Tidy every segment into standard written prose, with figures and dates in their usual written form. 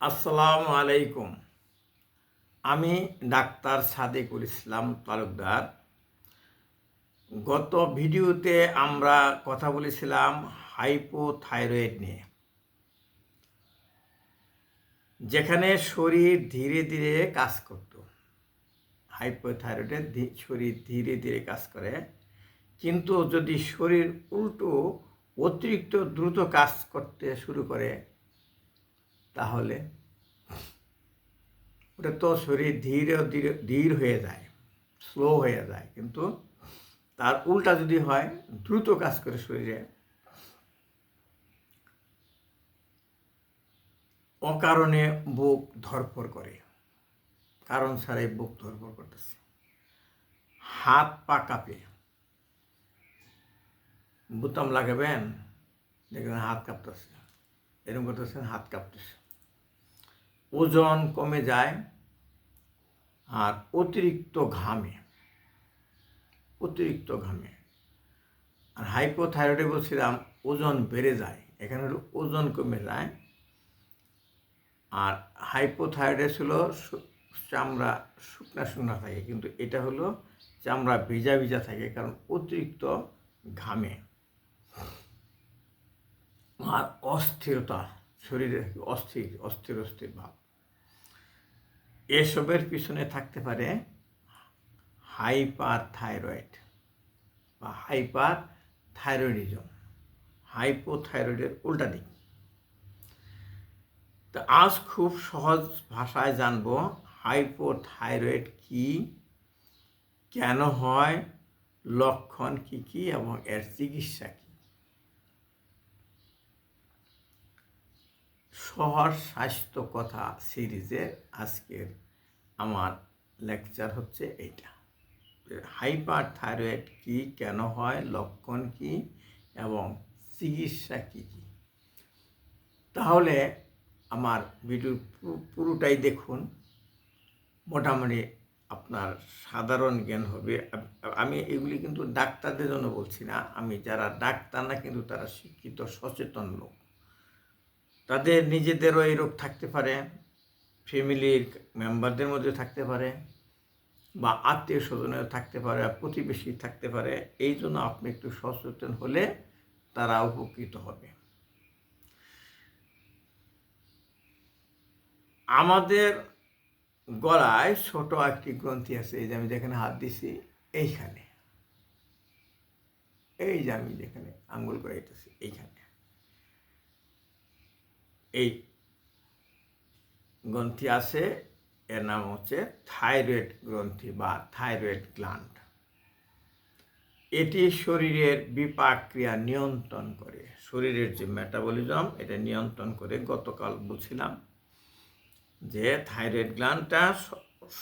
আসসালামু আলাইকুম। আমি ডাক্তার সাদেকুল ইসলাম তালুকদার। গত ভিডিওতে আমরা কথা বলেছিলাম হাইপোথাইরয়েড নিয়ে, যেখানে শরীর ধীরে ধীরে কাজ করত। হাইপোথাইরয়েডে শরীর ধীরে ধীরে কাজ করে, কিন্তু যদি শরীর উল্টো অতিরিক্ত দ্রুত কাজ করতে শুরু করে, তাহলে ওটা তো শরীর ধীরে ধীরে ধীর হয়ে যায়, স্লো হয়ে যায়। কিন্তু তার উল্টা যদি হয়, দ্রুত কাজ করে শরীরে, অকারণে বুক ধড়ফড় করে, কারণ ছাড়াই বুক ধড়ফড় করতেছে, হাত পা কাঁপে। বোতাম লাগাবেন, দেখবেন হাত কাঁপতেছে, এরকম করতেছেন, হাত কাঁপতেছে। ওজন কমে যায়, আর অতিরিক্ত ঘামে। আর হাইপোথাইরয়েডে বলছিলাম ওজন বেড়ে যায়, এখানে হলো ওজন কমে যায়। আর হাইপোথাইরয়েডে ছিল চামড়া শুকনা শুকনা থাকে, কিন্তু এটা হলো চামড়া ভিজা ভিজা থাকে, কারণ অতিরিক্ত ঘামে। আর অস্থিরতা, শরীরে অস্থির অস্থির অস্থির ভাব। এসবের পিছনে থাকতে পারে হাইপার থাইরয়েড বা হাইপার থাইরয়েডিজম, হাইপোথাইরয়েডের উল্টা দিক। তো আজ খুব সহজ ভাষায় জানবো হাইপোথাইরয়েড কি, কেন হয়, লক্ষণ কি কি, এবং এর চিকিৎসা কি। সহজ স্বাস্থ্য কথা সিরিজের আজকের আমার লেকচার হচ্ছে এইটা, হাইপার থাইরয়েড কি, কেন হয়, লক্ষণ কি, এবং চিকিৎসা কি কি। তাহলে আমার ভিডিও পুরোটাই দেখুন, মোটামুটি আপনার সাধারণ জ্ঞান হবে। আমি এগুলি কিন্তু ডাক্তারদের জন্য বলছি না, আমি যারা ডাক্তার না কিন্তু তারা শিক্ষিত সচেতন লোক, তাদের নিজেদেরও এই রোগ থাকতে পারে, ফ্যামিলির মেম্বারদের মধ্যে থাকতে পারে, বা আত্মীয় স্বজনের থাকতে পারে, প্রতিবেশী থাকতে পারে। এই জন্য আপনি একটু সচেতন হলে তারা উপকৃত হবে। আমাদের গলায় ছোট একটি গ্রন্থি আছে, এই যে আমি যেখানে হাত দিছি, এইখানে, এই যে আমি যেখানে আঙ্গুল করে দিতেছি, এইখানে এই গ্রন্থি আছে, এর নাম হচ্ছে থাইরয়েড গ্রন্থি বা থাইরয়েড গ্ল্যান্ড। এটি শরীরের বিপাক ক্রিয়া নিয়ন্ত্রণ করে, শরীরের যে মেটাবলিজম এটা নিয়ন্ত্রণ করে। গতকাল বলছিলাম যে থাইরয়েড গ্ল্যান্ডটা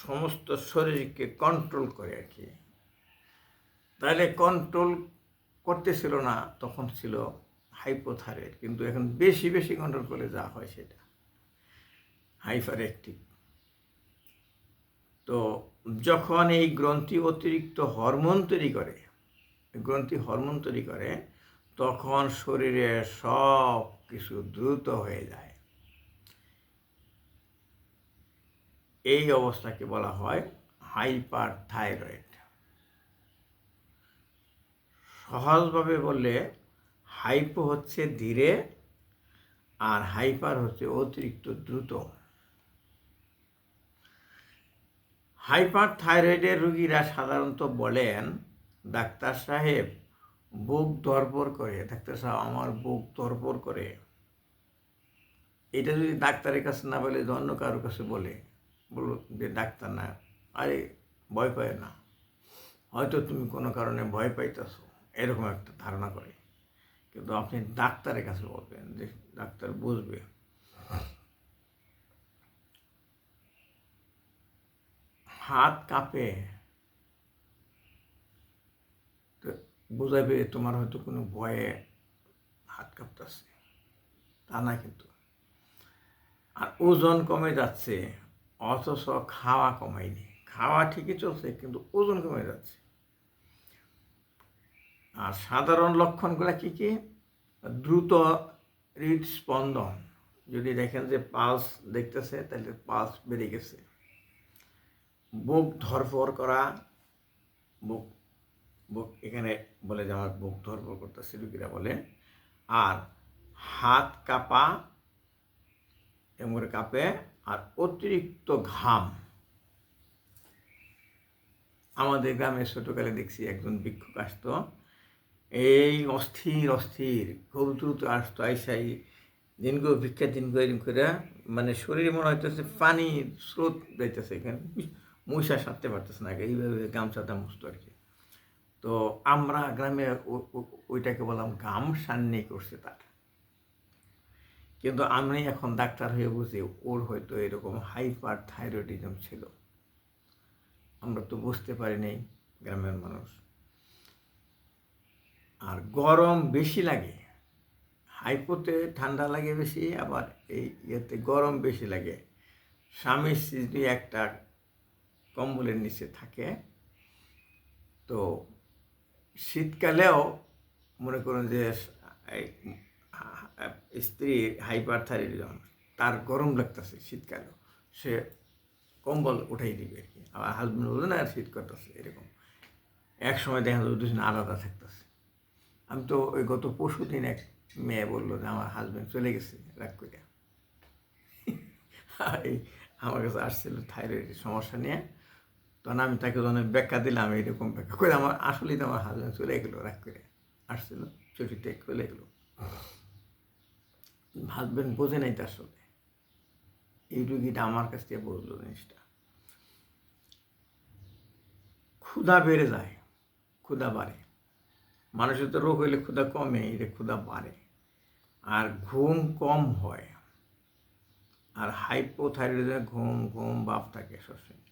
সমস্ত শরীরকে কন্ট্রোল করে আর কি। তাহলে কন্ট্রোল করতেছিল না, তখন ছিল হাইপোথাইরয়েড, কিন্তু এখন বেশি বেশি কন্ট্রোল করে যা হয় সেটা হাইপার অ্যাক্টিভ। তো যখন এই গ্রন্থি অতিরিক্ত হরমোন তৈরি করে, তখন শরীরে সব কিছু দ্রুত হয়ে যায়। এই অবস্থাকে বলা হয় হাইপার থাইরয়েড। সহজভাবে বললে হাইপো হচ্ছে ধীরে, আর হাইপার হচ্ছে অতিরিক্ত দ্রুত। হাইপার থাইরয়েডের রোগীরা সাধারণত বলেন, ডাক্তার সাহেব বুক ধড়ফড় করে, ডাক্তার সাহেব আমার বুক ধড়ফড় করে। এটা যদি ডাক্তারের কাছে না বলে, অন্য কারোর কাছে বলে, বলো যে ডাক্তার না, আরে ভয় পায় না, হয়তো তুমি কোনো কারণে ভয় পাইতেছো, এরকম একটা ধারণা করে। কিন্তু আপনি ডাক্তারের কাছে বলবেন, যে ডাক্তার বুঝবে। হাত কাঁপে, তো বোঝাবে তোমার হয়তো কোনো ভয়ে হাত কাঁপতেছে, তা না কিন্তু। আর ওজন কমে যাচ্ছে, অথচ খাওয়া কমায়নি, খাওয়া ঠিকই চলছে কিন্তু ওজন কমে যাচ্ছে। আর সাধারণ লক্ষণগুলো কি কি? দ্রুত হৃদস্পন্দন, যদি দেখেন যে পালস দেখতেছে তাহলে পালস বেড়ে গেছে। বুক ধরফর করা, বুক বুক এখানে বলে যে আমার বুক ধরফর করতেছে রুগীরা বলে। আর হাত কাঁপা, এমরে কাঁপে, আর অতিরিক্ত ঘাম। আমাদের গ্রামে ছোটোকালে দেখছি একজন ভিক্ষুক আসতো, এই অস্থির অস্থির খুব দ্রুত আসতো, আইসাই দিনগুলো ভিক্ষা দিনগুলো এরকম করে, মানে শরীরে মনে হইতেছে পানির স্রোত যাইতেছে, এখানে মহিষা সারতে পারতেছে না, এইভাবে গামছাটা মুছতো আর কি। তো আমরা গ্রামে ওইটাকে বললাম গাম সান্নি করছে তার। কিন্তু আমি এখন ডাক্তার হয়ে বুঝি ওর হয়তো এরকম হাইপার থাইরয়েডিজম ছিল, আমরা তো বুঝতে পারি নাই গ্রামের মানুষ। আর গরম বেশি লাগে, হাইপোতে ঠান্ডা লাগে বেশি, আবার এই ইয়েতে গরম বেশি লাগে। স্বামী স্ত্রী একটা কম্বলের নিচে থাকে, তো শীতকালেও মনে করুন যে স্ত্রী হাইপার থাইরয়েডিজম, তার গরম লাগতেছে শীতকালেও, সে কম্বল উঠাই দিবে আর কি। আবার হাজব্যান্ড বলবে না, আর শীত করতেছে এরকম। এক সময় দেখা যাবে দুজন আলাদা থাকতেছে। আমি তো ওই গত পরশু দিন এক মেয়ে বললো যে আমার হাজব্যান্ড চলে গেছে রাগ করে। এই আমার কাছে আসছিল থাইরয়েডের সমস্যা নিয়ে, তখন আমি তাকে যখন ব্যাখ্যা দিলাম, এইরকম ব্যাখ্যা করে আমার আসলেই তো আমার হাজব্যান্ড চলে গেলো রাগ করে, আসছিল ছুটিতে চলে গেলো। হাজব্যান্ড বোঝে নাই তার সাথে, এই রুগীটা আমার কাছ থেকে বুঝলো জিনিসটা। ক্ষুধা বেড়ে যায়, ক্ষুধা বাড়ে। মানুষের তো রোগ হইলে ক্ষুধা কমে, এটা ক্ষুধা বাড়ে। আর ঘুম কম হয়, আর হাইপোথাইরয়েডে ঘুম ঘুম ভাব থাকে সবসময়।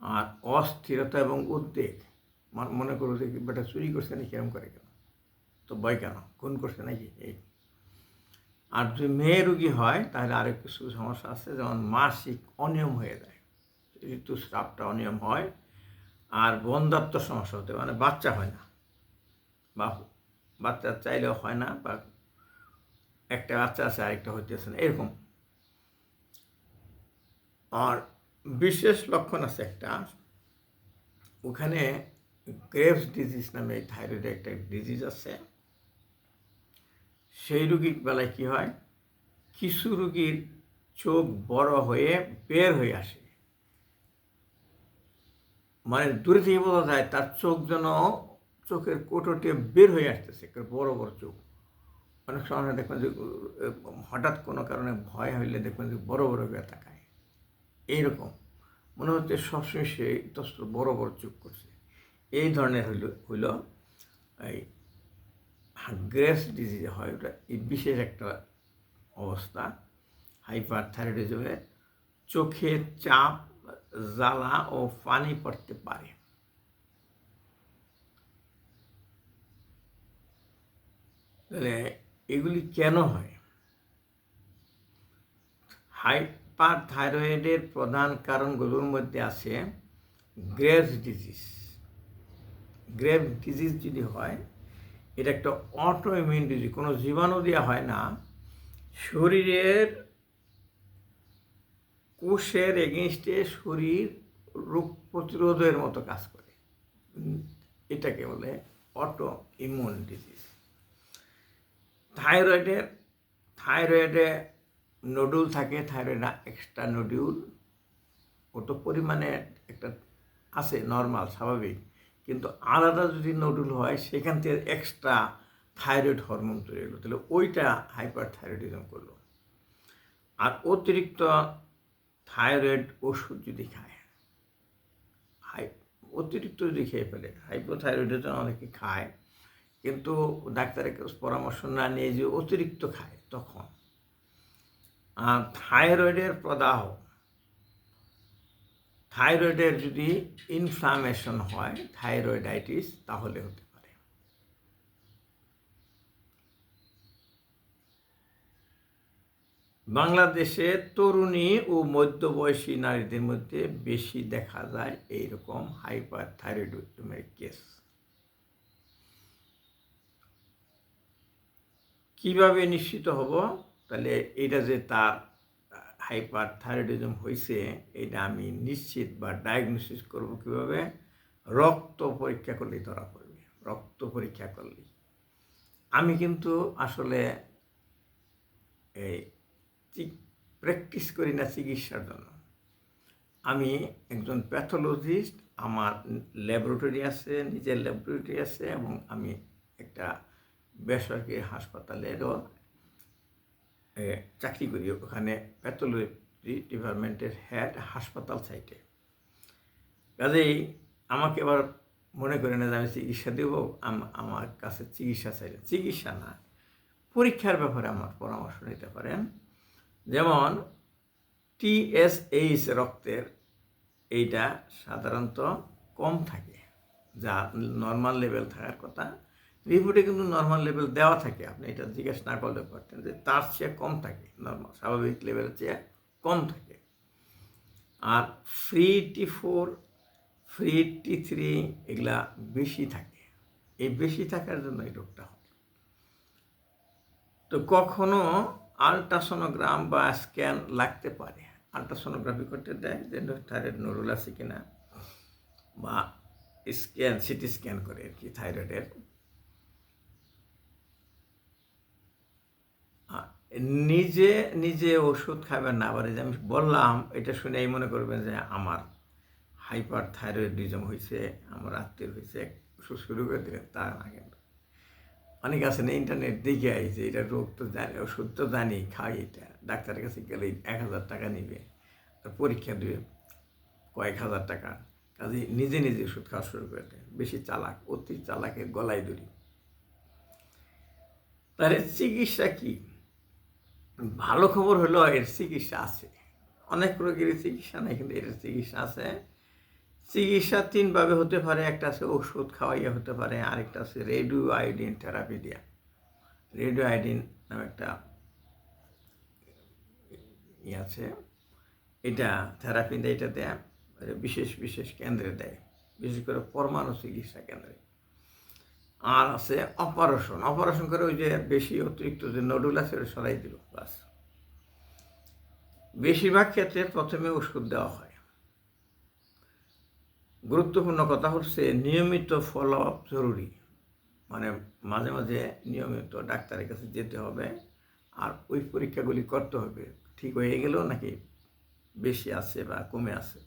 আর অস্থিরতা এবং উদ্বেগ, মনে করো যে বেটা চুরি করছে নাকি, এরকম করে কেন, তো ভয় কেন, খুন করছে নাকি, এই। আর যদি মেয়ে রুগী হয় তাহলে আরও কিছু সমস্যা আছে, যেমন মাসিক অনিয়ম হয়ে যায়, ঋতুস্রাবটা অনিয়ম হয়, আর বন্ধ্যাত্ব সমস্যা হতে, মানে বাচ্চা হয় না, বা বাচ্চা চাইলেও হয় না, বা একটা বাচ্চা আছে আরেকটা হইতেছে না, এরকম। আর বিশেষ লক্ষণ আছে একটা, ওখানে গ্রেভস ডিজিজ নামে থাইরয়েডের একটা ডিজিজ আছে। সেই রুগীর বেলায় কী হয়, কিছু রুগীর চোখ বড় হয়ে বের হয়ে আসে, মানে দূরে থেকে বোঝা যায় তার চোখ যেন চোখের কোটরটি বের হয়ে আসতেছে, বড় বড় চোখ। অনেক সময় দেখবেন যে হঠাৎ কোনো কারণে ভয় হইলে দেখবেন যে বড় বড় হয়ে তাকায়, এইরকম মনে হচ্ছে সবসময় সে তস্ত বড় বড় চোখ করছে। এই ধরনের হইল এই গ্রেভস ডিজিজ হয়, ওটা এই বিশেষ একটা অবস্থা হাইপার থাইরয়েডিজমে। চোখে চাপ, জ্বালা ও পানি পড়তে পারে। তাহলে এগুলি কেন হয়? হাইপার থাইরয়েডের প্রধান কারণগুলোর মধ্যে আছে গ্রেভস ডিজিজ। গ্রেভস ডিজিজ যদি হয়, এটা একটা অটো ইমিউন ডিজিজ, কোনো জীবাণু দেওয়া হয় না, শরীরের কোষের এগেনস্টে শরীর রোগ প্রতিরোধের মতো কাজ করে, এটাকে বলে অটো ইমিউন ডিজিজ। থাইরয়েডে নোডুল থাকে, থাইরয়েড এক্সট্রা নোডিউল, কত পরিমাণে একটা আছে নর্মাল স্বাভাবিক, কিন্তু আলাদা যদি নোডুল হয় সেখান থেকে এক্সট্রা থাইরয়েড হরমোন তৈরি হলো, তাহলে ওইটা হাইপার থাইরয়েডিজম করলো। আর অতিরিক্ত থাইরয়েড ওষুধ যদি খায়, অতিরিক্ত যদি খেয়ে ফেলে, হাইপোথাইরয়েডিজম অনেকে খায়, কিন্তু ডাক্তারের পরামর্শ না নিয়ে যে অতিরিক্ত খায়, তখন থাইরয়েডের প্রদাহ, থাইরয়েডের যদি ইনফ্লামেশন হয়, থাইরয়েডাইটিস, তাহলে হতে পারে। বাংলাদেশে তরুণী ও মধ্যবয়সী নারীদের মধ্যে বেশি দেখা যায় এইরকম হাইপার থাইরয়েডিজমের কেস। কিভাবে নিশ্চিত হব? তাহলে এটা যে তার হাইপার থাইরয়েডিজম হয়েছে এটা আমি নিশ্চিত বা ডায়াগনোসিস করব কীভাবে? রক্ত পরীক্ষা করলেই ধরা পড়বে, রক্ত পরীক্ষা করলেই। আমি কিন্তু আসলে এই প্র্যাকটিস করি না চিকিৎসার জন্য। আমি একজন প্যাথোলজিস্ট, আমার ল্যাবরেটরি আছে, নিজের ল্যাবরেটরি আছে, এবং আমি একটা বেসরকারি হাসপাতালেরও চাকরি করি। ওখানে প্যাথোলজি ডিপার্টমেন্টের হেড হাসপাতাল সাইটে। কাজেই আমাকে আবার মনে করে না যে আমি চিকিৎসা দেব, আমার কাছে চিকিৎসা চাইলেন, চিকিৎসা না, পরীক্ষার ব্যাপারে আমার পরামর্শ নিতে পারেন। যেমন TSH রক্তের এইটা সাধারণত কম থাকে, যা নর্মাল লেভেল থাকার কথা। রিপোর্টে কিন্তু নর্মাল লেভেল দেওয়া থাকে, আপনি এটা জিজ্ঞেস না করলে পারতেন যে তার চেয়ে কম থাকে, নর্মাল স্বাভাবিক লেভেলের চেয়ে কম থাকে। আর ফ্রি T4, ফ্রি T3 এগুলা বেশি থাকে। এই বেশি থাকার জন্য এই রোগটা হয়। তো কখনো আলট্রাসোনোগ্রাম বা স্ক্যান লাগতে পারে, আলট্রাসোনোগ্রাফি করতে দেয় যে থাইরয়েড নোডুল আছে কিনা, বা স্ক্যান, সিটি স্ক্যান করে আর কি থাইরয়েডের। নিজে নিজে ওষুধ খাবেন না। আবার যে আমি বললাম এটা শুনেই মনে করবেন যে আমার হাইপার থাইরয়েডিজম হয়েছে, আমার আত্মীয় হয়েছে, ওষুধ শুরু করে দিলেন, তা না। কিন্তু অনেক আছে না, ইন্টারনেট দেখে আইছে এটা রোগ তো জানি, ওষুধ তো জানি, খাই, এটা ডাক্তারের কাছে গেলে 1000 টাকা নিবে, আর পরীক্ষা দিবে কয়েক হাজার টাকা। কাজে নিজে নিজে ওষুধ খাওয়া শুরু করে দেয়। বেশি চালাক, অতি চালাকের গলায় দড়ি। তাহলে চিকিৎসা কি? ভালো খবর হলো এর চিকিৎসা আছে। অনেক রোগের চিকিৎসা নেই, কিন্তু এর চিকিৎসা আছে। চিকিৎসা 3 ভাবে হতে পারে। একটা আছে ওষুধ খাওয়াইয়া হতে পারে, আরেকটা আছে রেডিও আয়োডিন থেরাপি দেওয়া। রেডিও আয়োডিন নামে একটা আছে, এটা থেরাপি দেয়, এটা দেয়া বিশেষ বিশেষ কেন্দ্রে দেয়, বিশেষ করে পরমাণু চিকিৎসা কেন্দ্রে। আর আছে অপারেশন, অপারেশন করে ওই যে বেশি অতিরিক্ত যে নডুল আছে ওটা সরাই দিল, বাস। বেশিরভাগ ক্ষেত্রে প্রথমে ওষুধ দেওয়া হয়। গুরুত্বপূর্ণ কথা হচ্ছে নিয়মিত ফলো আপ জরুরি, মানে মাঝে মাঝে নিয়মিত ডাক্তারের কাছে যেতে হবে, আর ওই পরীক্ষাগুলি করতে হবে, ঠিক হয়ে গেল নাকি বেশি আছে বা কমে আছে।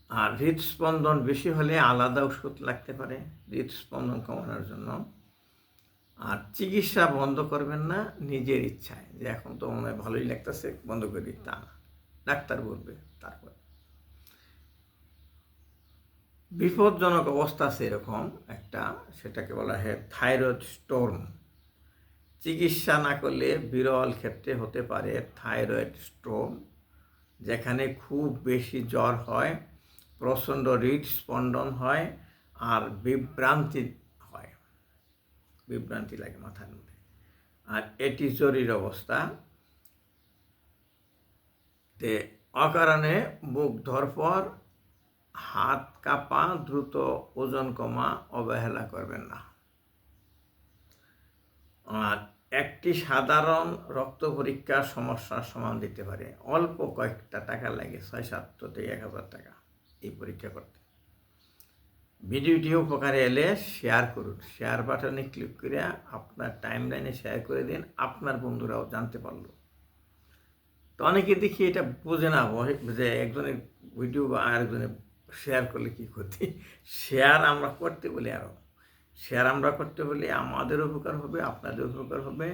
আর হৃদস্পন্দন বেশি হলে আলাদা ওষুধ লাগতে পারে হৃদস্পন্দন কমানোর জন্য। আর চিকিৎসা বন্ধ করবেন না নিজের ইচ্ছায়, যে এখন তো মনে হয় ভালোই লাগতেছে বন্ধ করে দিই, তা না, ডাক্তার বলবে। তারপর বিপজ্জনক অবস্থা আছে এরকম একটা, সেটাকে বলা হয় থাইরয়েড স্টোর্ম। চিকিৎসা না করলে বিরল ক্ষেত্রে হতে পারে থাইরয়েড স্টোর্ম, যেখানে খুব বেশি জ্বর হয়, প্রচণ্ড হৃদস্পন্দন হয়, আর বিভ্রান্তি হয়, বিভ্রান্তি লাগে মাথার মধ্যে। আর এটি জরুরি অবস্থা। তে অকারণে বুক ধরফর, হাত কাঁপা, দ্রুত ওজন কমা, অবহেলা করবেন না। আর একটি সাধারণ রক্ত পরীক্ষার সমস্যার সমান দিতে পারে। অল্প কয়েকটা টাকা লাগে, 600 থেকে 1000 টাকা এই পরীক্ষা করতে। ভিডিওটি উপকারে এলে শেয়ার করুন, শেয়ার বাটনে ক্লিক করে আপনার টাইম লাইনে শেয়ার করে দিন, আপনার বন্ধুরাও জানতে পারলো। তো অনেকে দেখি এটা বোঝে না, যে একজনের ভিডিও বা আরেকজনে শেয়ার করলে কী ক্ষতি। শেয়ার আমরা করতে বলি, আরও শেয়ার আমরা করতে বলি, আমাদের উপকার হবে, আপনাদের উপকার হবে,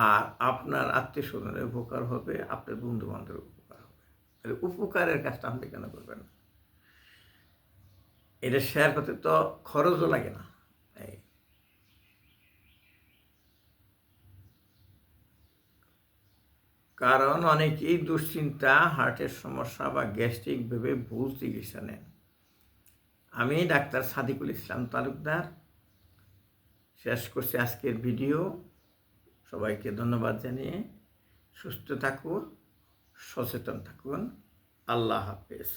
আর আপনার আত্মীয় স্বজনের উপকার হবে, আপনার বন্ধু বান্ধবের উপকার হবে। তাহলে উপকারের কাজটা আপনি কেন করবেন না? এটা শেয়ার করতে তো খরচও লাগে না। কারণ অনেকেই দুশ্চিন্তা, হার্টের সমস্যা বা গ্যাস্ট্রিক ভেবে ভুল চিকিৎসা নেন। আমি ডাক্তার সাদিকুল ইসলাম তালুকদার শেষ করছি আজকের ভিডিও। সবাইকে ধন্যবাদ জানিয়ে সুস্থ থাকুন, সচেতন থাকুন। আল্লাহ হাফেজ।